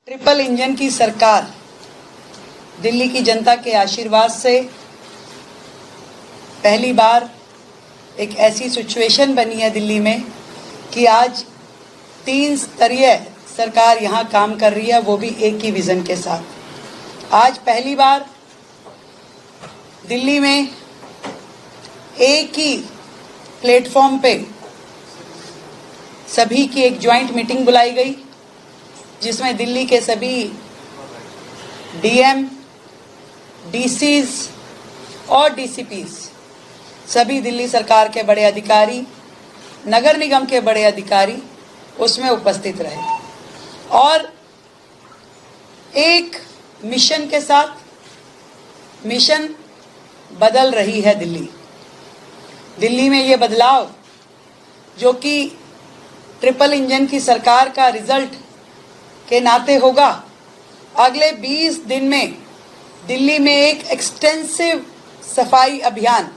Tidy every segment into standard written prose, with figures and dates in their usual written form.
Triple engine की सरकार दिल्ली की जनता के आशीर्वाद से पहली बार एक ऐसी सिचुएशन बनी है दिल्ली में कि आज 3 स्तरीय सरकार यहाँ काम कर रही है, वो भी एक ही विजन के साथ। आज पहली बार दिल्ली में एक ही प्लेटफॉर्म पे सभी की एक ज्वाइंट मीटिंग बुलाई गई, जिसमें दिल्ली के सभी डीएम, डीसीज और डीसीपीज, सभी दिल्ली सरकार के बड़े अधिकारी, नगर निगम के बड़े अधिकारी उसमें उपस्थित रहे और एक मिशन के साथ मिशन बदल रही है दिल्ली। दिल्ली में ये बदलाव जो कि ट्रिपल इंजन की सरकार का रिजल्ट के नाते होगा, अगले 20 दिन में दिल्ली में एक एक्सटेंसिव सफाई अभियान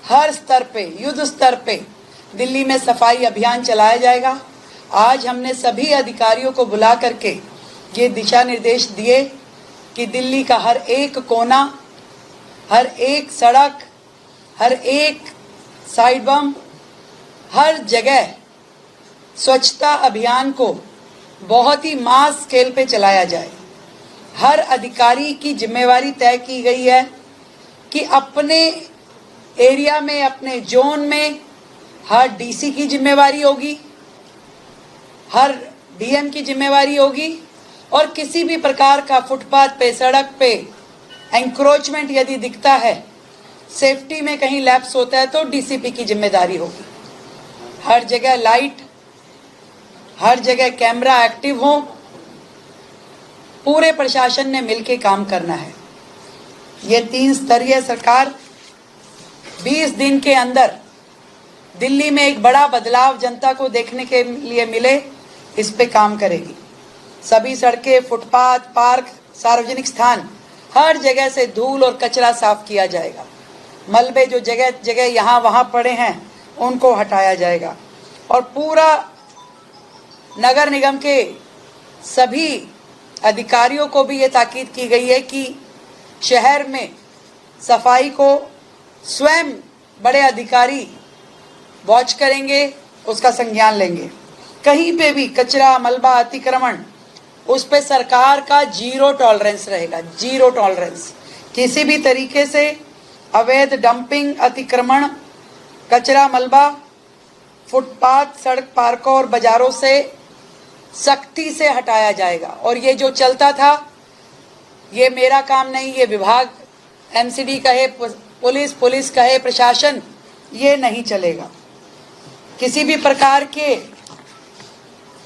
हर स्तर पे, युद्ध स्तर पे दिल्ली में सफाई अभियान चलाया जाएगा। आज हमने सभी अधिकारियों को बुला करके ये दिशा निर्देश दिए कि दिल्ली का हर एक कोना, हर एक सड़क, हर एक साइड बम, हर जगह स्वच्छता अभियान को बहुत ही मास स्केल पे चलाया जाए। हर अधिकारी की जिम्मेवारी तय की गई है कि अपने एरिया में, अपने जोन में हर डीसी की जिम्मेवारी होगी, हर डीएम की जिम्मेवारी होगी और किसी भी प्रकार का फुटपाथ पे, सड़क पे एंक्रोचमेंट यदि दिखता है, सेफ्टी में कहीं लैप्स होता है तो डीसीपी की जिम्मेदारी होगी। हर जगह लाइट, हर जगह कैमरा एक्टिव हो, पूरे प्रशासन ने मिलकर काम करना है। ये 3 स्तरीय सरकार 20 दिन के अंदर दिल्ली में एक बड़ा बदलाव जनता को देखने के लिए मिले, इस पे काम करेगी। सभी सड़कें, फुटपाथ, पार्क, सार्वजनिक स्थान, हर जगह से धूल और कचरा साफ किया जाएगा। मलबे जो जगह जगह यहाँ वहाँ पड़े हैं उनको हटाया जाएगा और पूरा नगर निगम के सभी अधिकारियों को भी ये ताकीद की गई है कि शहर में सफाई को स्वयं बड़े अधिकारी वॉच करेंगे, उसका संज्ञान लेंगे। कहीं पे भी कचरा, मलबा, अतिक्रमण, उस पे सरकार का 0 टॉलरेंस रहेगा। 0 टॉलरेंस। किसी भी तरीके से अवैध डंपिंग, अतिक्रमण, कचरा, मलबा फुटपाथ, सड़क, पार्कों और बाजारों से सख्ती से हटाया जाएगा। और ये जो चलता था, ये मेरा काम नहीं, ये विभाग, एमसीडी कहे पुलिस कहे प्रशासन, ये नहीं चलेगा। किसी भी प्रकार के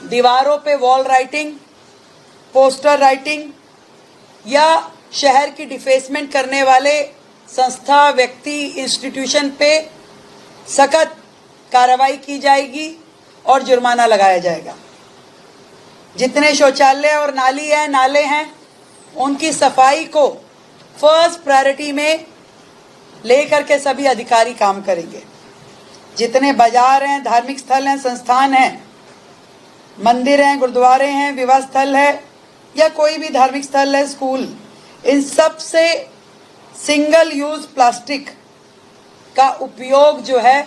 दीवारों पे वॉल राइटिंग, पोस्टर राइटिंग या शहर की डिफेसमेंट करने वाले संस्था, व्यक्ति, इंस्टीट्यूशन पे सख्त कार्रवाई की जाएगी और जुर्माना लगाया जाएगा। जितने शौचालय और नाले हैं, उनकी सफाई को फर्स्ट प्रायोरिटी में लेकर के सभी अधिकारी काम करेंगे। जितने बाजार हैं, धार्मिक स्थल हैं, संस्थान हैं, मंदिर हैं, गुरुद्वारे हैं, विवाह स्थल है या कोई भी धार्मिक स्थल है, स्कूल, इन सब से सिंगल यूज प्लास्टिक का उपयोग जो है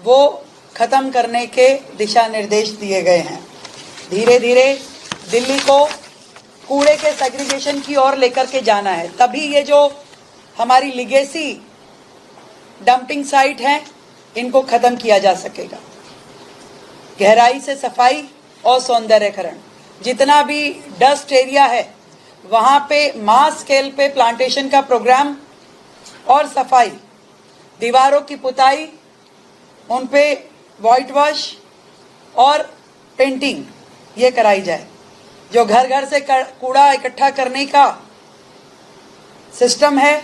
वो खत्म करने के दिशा निर्देश दिए गए हैं। धीरे धीरे दिल्ली को कूड़े के सेग्रीगेशन की ओर लेकर के जाना है, तभी ये जो हमारी लिगेसी डंपिंग साइट हैं इनको खत्म किया जा सकेगा। गहराई से सफाई और सौंदर्यकरण, जितना भी डस्ट एरिया है वहाँ पे मास स्केल पे प्लांटेशन का प्रोग्राम और सफाई, दीवारों की पुताई, उन पे वाइट वॉश और पेंटिंग ये कराई जाए। जो घर घर से कूड़ा इकट्ठा करने का सिस्टम है,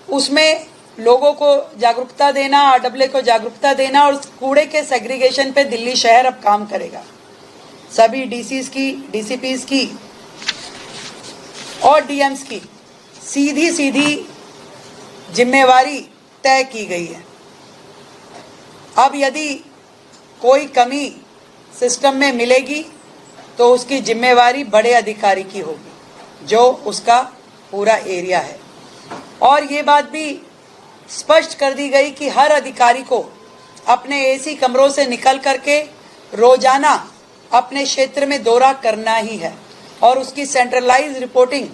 उसमें लोगों को जागरूकता देना, आरडब्ल्यू को जागरूकता देना और कूड़े के सेग्रीगेशन पे दिल्ली शहर अब काम करेगा। सभी डीसीज की, डीसीपीज की और डीएम्स की सीधी सीधी जिम्मेवारी तय की गई है। अब यदि कोई कमी सिस्टम में मिलेगी तो उसकी जिम्मेवारी बड़े अधिकारी की होगी जो उसका पूरा एरिया है। और ये बात भी स्पष्ट कर दी गई कि हर अधिकारी को अपने एसी कमरों से निकल करके रोजाना अपने क्षेत्र में दौरा करना ही है और उसकी सेंट्रलाइज रिपोर्टिंग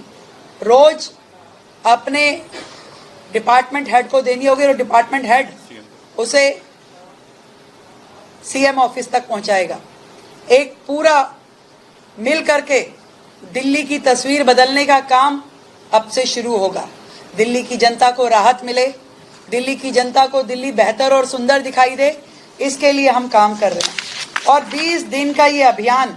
रोज अपने डिपार्टमेंट हेड को देनी होगी और डिपार्टमेंट हेड उसे सीएम ऑफिस तक पहुंचाएगा। एक पूरा मिल करके दिल्ली की तस्वीर बदलने का काम अब से शुरू होगा। दिल्ली की जनता को राहत मिले, दिल्ली की जनता को दिल्ली बेहतर और सुंदर दिखाई दे, इसके लिए हम काम कर रहे हैं। और 20 दिन का ये अभियान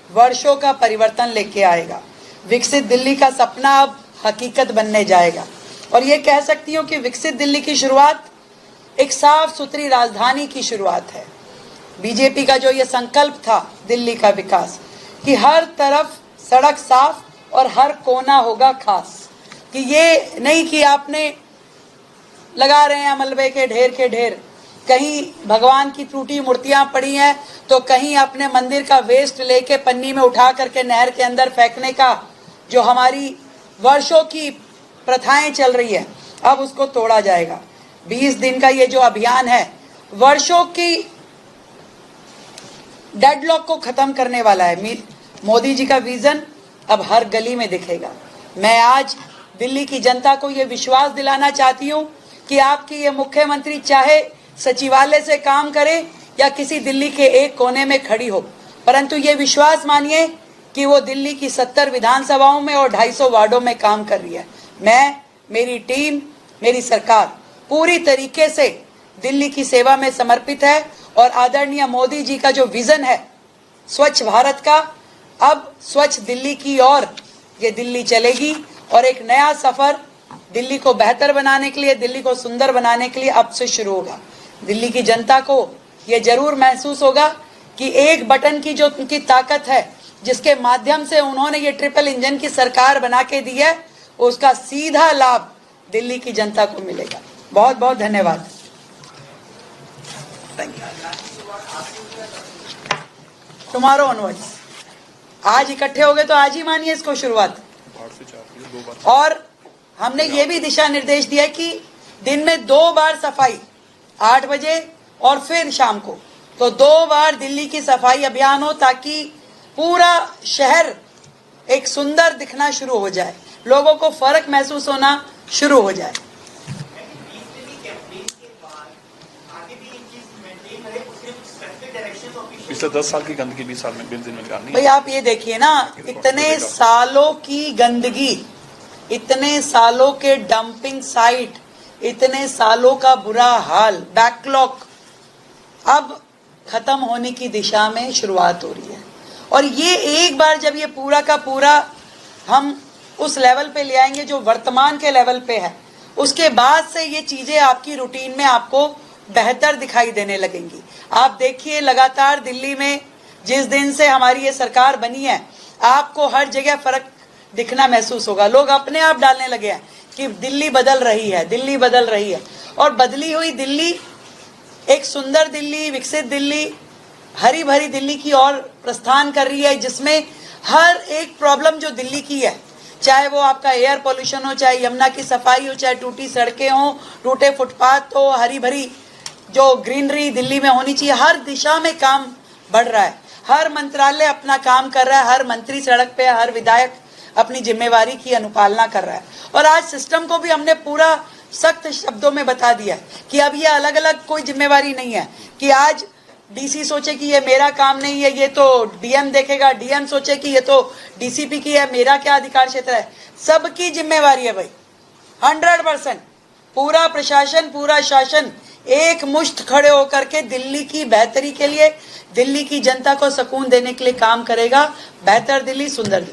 वर्षों का परिवर्तन लेके आएगा। विकसित दिल्ली का सपना अब हकीकत बनने जाएगा। और ये कह सकती हूँ कि विकसित दिल्ली की शुरुआत एक साफ सुथरी राजधानी की शुरुआत है। बीजेपी का जो ये संकल्प था दिल्ली का विकास, कि हर तरफ सड़क साफ और हर कोना होगा खास, कि ये नहीं कि आपने लगा रहे हैं मलबे के ढेर, कहीं भगवान की टूटी मूर्तियां पड़ी हैं तो कहीं अपने मंदिर का वेस्ट लेके पन्नी में उठा करके नहर के अंदर फेंकने का जो हमारी वर्षों की प्रथाएं चल रही है, अब उसको तोड़ा जाएगा। 20 दिन का ये जो अभियान है वर्षों की डेडलॉक को खत्म करने वाला है। मोदी जी का विजन अब हर गली में दिखेगा। मैं आज दिल्ली की जनता को ये विश्वास दिलाना चाहती हूँ कि आपकी ये मुख्यमंत्री चाहे सचिवालय से काम करे या किसी दिल्ली के एक कोने में खड़ी हो, परंतु ये विश्वास मानिए कि वो दिल्ली की 70 विधानसभाओं में और 250 वार्डों में काम कर रही है। मैं, मेरी टीम, मेरी सरकार पूरी तरीके से दिल्ली की सेवा में समर्पित है और आदरणीय मोदी जी का जो विजन है स्वच्छ भारत का, अब स्वच्छ दिल्ली की ओर ये दिल्ली चलेगी और एक नया सफर दिल्ली को बेहतर बनाने के लिए, दिल्ली को सुंदर बनाने के लिए अब से शुरू होगा। दिल्ली की जनता को ये जरूर महसूस होगा कि एक बटन की जो उनकी ताकत है, जिसके माध्यम से उन्होंने ये ट्रिपल इंजन की सरकार बना के दी है, उसका सीधा लाभ दिल्ली की जनता को मिलेगा। बहुत बहुत धन्यवाद। टुमारो ऑनवर्ड्स, आज इकट्ठे हो गए तो आज ही मानिए इसको शुरुआत। और हमने ये भी दिशा निर्देश दिया कि दिन में 2 बार सफाई, 8 बजे और फिर शाम को, तो 2 बार दिल्ली की सफाई अभियान हो ताकि पूरा शहर एक सुंदर दिखना शुरू हो जाए, लोगों को फर्क महसूस होना शुरू हो जाए। पिछले 10 साल की गंदगी 20 साल में 20 दिन में निकालनी है। भाई आप ये देखिए ना, इतने सालों की गंदगी, इतने सालों के डंपिंग साइट, इतने सालों का बुरा हाल, बैकलॉग अब खत्म होने की दिशा में शुरुआत हो रही है। और ये एक बार जब ये पूरा का पूरा हम उस लेवल पे ले आएंगे जो वर्तमान के लेवल पे है, उसके बाद से ये चीजें आपकी रूटीन में आपको बेहतर दिखाई देने लगेंगी। आप देखिए लगातार दिल्ली में जिस दिन से हमारी ये सरकार बनी है, आपको हर जगह फर्क दिखना महसूस होगा। लोग अपने आप डालने लगे हैं कि दिल्ली बदल रही है, दिल्ली बदल रही है। और बदली हुई दिल्ली एक सुंदर दिल्ली, विकसित दिल्ली, हरी भरी दिल्ली की ओर प्रस्थान कर रही है, जिसमें हर एक प्रॉब्लम जो दिल्ली की है, चाहे वो आपका एयर पोल्यूशन हो, चाहे यमुना की सफाई हो, चाहे टूटी सड़कें हो, टूटे फुटपाथ हो, हरी भरी जो ग्रीनरी दिल्ली में होनी चाहिए, हर दिशा में काम बढ़ रहा है। हर मंत्रालय अपना काम कर रहा है, हर मंत्री सड़क पे, हर विधायक अपनी जिम्मेवारी की अनुपालना कर रहा है। और आज सिस्टम को भी हमने पूरा सख्त शब्दों में बता दिया है कि अब ये अलग अलग कोई जिम्मेवारी नहीं है कि आज डीसी सोचे कि ये मेरा काम नहीं है, ये तो डीएम देखेगा, डीएम सोचे कि ये तो डीसीपी की है, मेरा क्या अधिकार क्षेत्र है। सबकी जिम्मेवारी है भाई, 100%। पूरा प्रशासन, पूरा शासन एक मुश्त खड़े होकर के दिल्ली की बेहतरी के लिए, दिल्ली की जनता को सुकून देने के लिए काम करेगा। बेहतर दिल्ली, सुंदर दिल्ली।